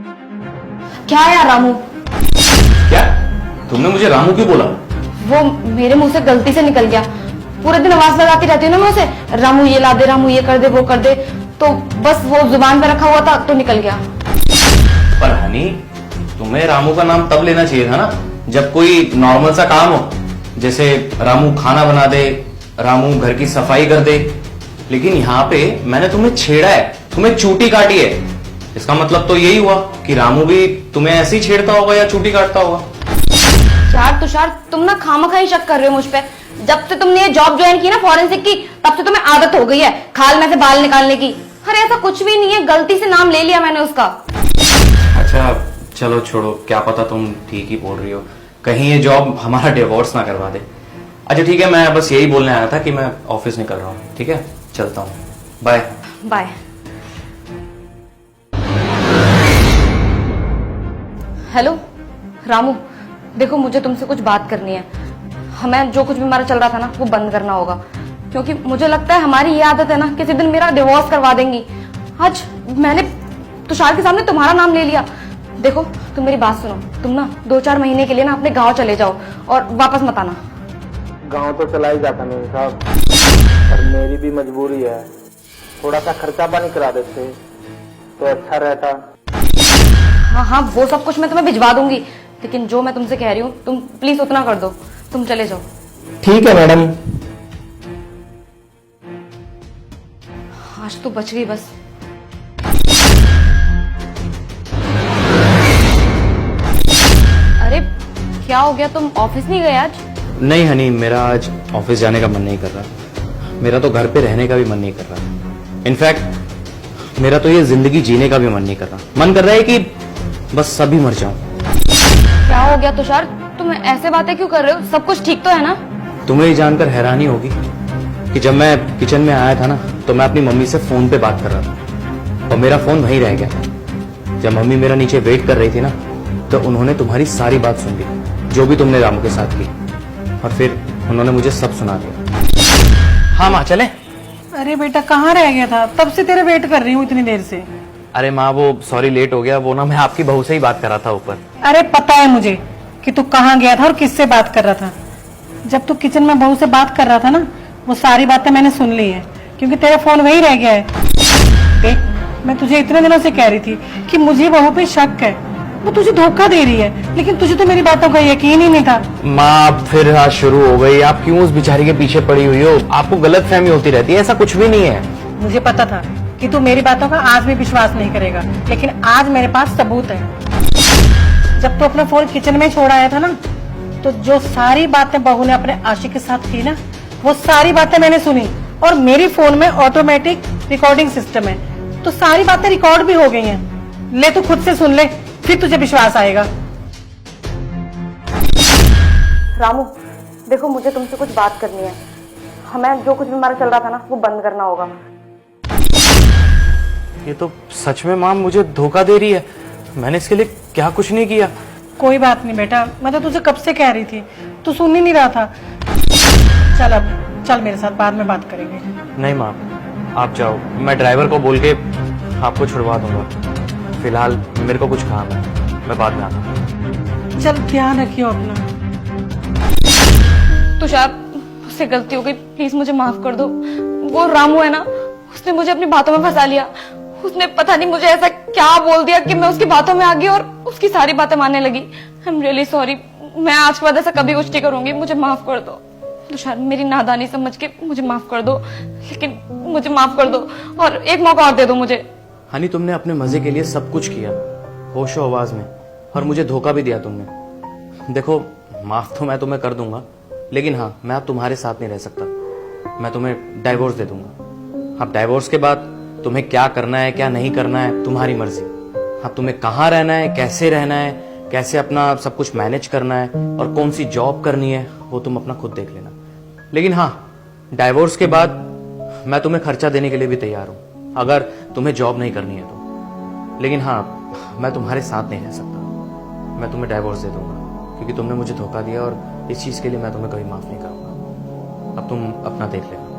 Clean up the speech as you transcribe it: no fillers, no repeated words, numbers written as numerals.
क्या यार रामू? क्या? तुमने मुझे रामू क्यों बोला? वो मेरे मुंह से गलती से निकल गया। पूरे दिन आवाज लगाती रहती हूँ ना मैं उसे, रामू ये ला दे, रामू ये कर दे, वो कर दे, तो बस वो जुबान पे रखा हुआ था तो निकल गया। पर हनी, तुम्हें रामू का नाम तब लेना चाहिए था ना जब कोई नॉर्मल सा काम हो, जैसे रामू खाना बना दे, रामू घर की सफाई कर दे। लेकिन यहाँ पे मैंने तुम्हें छेड़ा है, तुम्हें चूटी काटी है। इसका मतलब तो यही हुआ कि रामू भी तुम्हें ऐसे ही छेड़ता होगा या चूटी काटता होगा। यार तुषार, तुम ना खामखा ही शक कर रहे हो मुझ पे। जब से तुमने ये जॉब ज्वाइन की ना फॉरेंसिक की, तब से तुम्हें आदत हो गई है खाल में से बाल निकालने की। अरे ऐसा कुछ भी नहीं है, गलती से नाम ले लिया मैंने उसका। अच्छा चलो छोड़ो, क्या पता तुम ठीक ही बोल रही हो, कहीं ये जॉब हमारा डिवोर्स ना करवा दे। अच्छा ठीक है, मैं बस यही बोलने आया था कि मैं ऑफिस निकल रहा हूँ। ठीक है, चलता हूँ, बाय बाय। हेलो रामू, देखो मुझे तुमसे कुछ बात करनी है। हमें जो कुछ भी हमारा चल रहा था ना वो बंद करना होगा, क्योंकि मुझे लगता है हमारी ये आदत है ना, किसी दिन मेरा डिवोर्स करवा देंगी। आज मैंने तुषार के सामने तुम्हारा नाम ले लिया। देखो तुम मेरी बात सुनो, तुम ना 2-4 महीने के लिए ना अपने गांव चले जाओ और वापस मत आना। गांव तो चला ही जाता नहीं साहब, पर मेरी भी मजबूरी है। थोड़ा सा खर्चा पानी करा देते तो अच्छा रहता। हाँ हाँ, वो सब कुछ मैं तुम्हें भिजवा दूंगी, लेकिन जो मैं तुमसे कह रही हूँ तुम प्लीज उतना कर दो। तुम चले जाओ। ठीक है मैडम। आज तो बच गई बस। अरे क्या हो गया, तुम ऑफिस नहीं गए आज? नहीं हनी, मेरा आज ऑफिस जाने का मन नहीं कर रहा। मेरा तो घर पे रहने का भी मन नहीं कर रहा। इनफैक्ट मेरा तो ये जिंदगी जीने का भी मन नहीं कर रहा। मन कर रहा है कि बस सभी मर जाऊं। क्या हो गया तुषार, तुम ऐसे बातें क्यों कर रहे हो? सब कुछ ठीक तो है ना? तुम्हें ये जानकर हैरानी होगी कि जब मैं किचन में आया था ना, तो मैं अपनी मम्मी से फोन पे बात कर रहा था और मेरा फोन वहीं रह गया। जब मम्मी मेरा नीचे वेट कर रही थी ना, तो उन्होंने तुम्हारी सारी बात सुन ली, जो भी तुमने रामू के साथ की, और फिर उन्होंने मुझे सब सुना दिया। हाँ माँ चले। अरे बेटा कहाँ रह गया था? तब से तेरे वेट कर रही हूँ इतनी देर से। अरे माँ वो सॉरी लेट हो गया, वो ना मैं आपकी बहू से ही बात कर रहा था ऊपर। अरे पता है मुझे कि तू कहाँ गया था और किससे बात कर रहा था। जब तू किचन में बहू से बात कर रहा था ना, वो सारी बातें मैंने सुन ली है, क्योंकि तेरा फोन वही रह गया है। देख, मैं तुझे इतने दिनों से कह रही थी कि मुझे बहू पे शक है, वो तुझे धोखा दे रही है, लेकिन तुझे तो मेरी बातों का यकीन ही नहीं था। माँ फिर आज शुरू हो गई, आप क्यों उस बेचारी के पीछे पड़ी हुई हो? आपको गलतफहमी होती रहती है, ऐसा कुछ भी नहीं है। मुझे पता था कि तू मेरी बातों का आज भी विश्वास नहीं करेगा, लेकिन आज मेरे पास सबूत है। जब तू अपना फोन किचन में छोड़ आया था ना, तो जो सारी बातें बहू ने अपने आशिक के साथ की ना, वो सारी बातें मैंने सुनी। और मेरी फोन में ऑटोमेटिक रिकॉर्डिंग सिस्टम है, तो सारी बातें रिकॉर्ड भी हो गई हैं। ले तू खुद से सुन ले, फिर तुझे विश्वास आएगा। रामू देखो, मुझे तुमसे कुछ बात करनी है। हमें जो कुछ भी हमारा चल रहा था ना वो बंद करना होगा। ये तो सच में माँ मुझे धोखा दे रही है। मैंने इसके लिए क्या कुछ नहीं किया। कोई बात नहीं बेटा, मैं तो तुझे कब से कह रही थी, तू सुन ही नहीं रहा था। चल अब चल मेरे साथ, बाद में बात करेंगे। नहीं माँ, आप जाओ, मैं ड्राइवर को बोल के आपको छुड़वा दूंगा। फिलहाल मेरे को कुछ काम है, मैं बाद में आता हूँ। चल ध्यान रखियो अपना। तुषार उससे गलती हो गई, प्लीज मुझे माफ कर दो। वो रामू है ना, उसने मुझे अपनी बातों में फंसा लिया। उसने पता नहीं मुझे ऐसा क्या बोल दिया कि मैं उसकी बातों में आ गई और उसकी सारी बातें मानने लगी। आई एम रियली सॉरी, मैं आज के बाद ऐसा कभी कुछ नहीं करूंगी, मुझे माफ कर दो। तुषार मेरी नादानी समझ के मुझे माफ कर दो, लेकिन मुझे माफ कर दो और एक मौका और दे दो मुझे। हनी तुमने अपने मजे के लिए सब कुछ किया, होशो आवाज में, और मुझे धोखा भी दिया तुमने। देखो माफ तो मैं तुम्हें कर दूंगा, लेकिन हाँ मैं अब तुम्हारे साथ नहीं रह सकता। मैं तुम्हें डाइवोर्स दे दूंगा। अब डाइवोर्स के बाद तुम्हें क्या करना है क्या नहीं करना है तुम्हारी मर्जी। अब तुम्हें कहाँ रहना है, कैसे रहना है, कैसे अपना सब कुछ मैनेज करना है और कौन सी जॉब करनी है, वो तुम अपना खुद देख लेना। लेकिन हाँ, डाइवोर्स के बाद मैं तुम्हें खर्चा देने के लिए भी तैयार हूं, अगर तुम्हें जॉब नहीं करनी है तो। लेकिन हाँ, मैं तुम्हारे साथ नहीं रह सकता। मैं तुम्हें डाइवोर्स दे दूंगा, क्योंकि तुमने मुझे धोखा दिया और इस चीज के लिए मैं तुम्हें कभी माफ नहीं करूंगा। अब तुम अपना देख लेना।